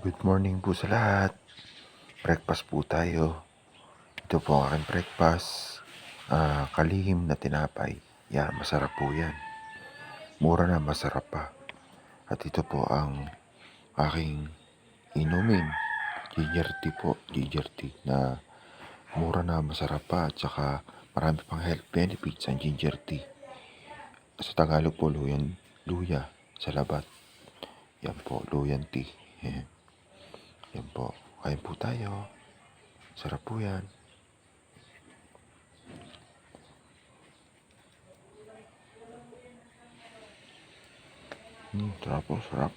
Good morning po sa lahat. Breakfast po tayo. Ito po ang aking breakfast. Kalihim na tinapay. Yan, masarap po yan. Mura na, masarap pa. At ito po ang aking inumin. Ginger tea po. Ginger tea na mura na, masarap pa. At saka marami pang health benefits ang ginger tea. Sa Tagalog po, luya sa labat. Yan po, luyan tea. Yan po. Kain po tayo. Sarap po yan. Sarap po, sarap.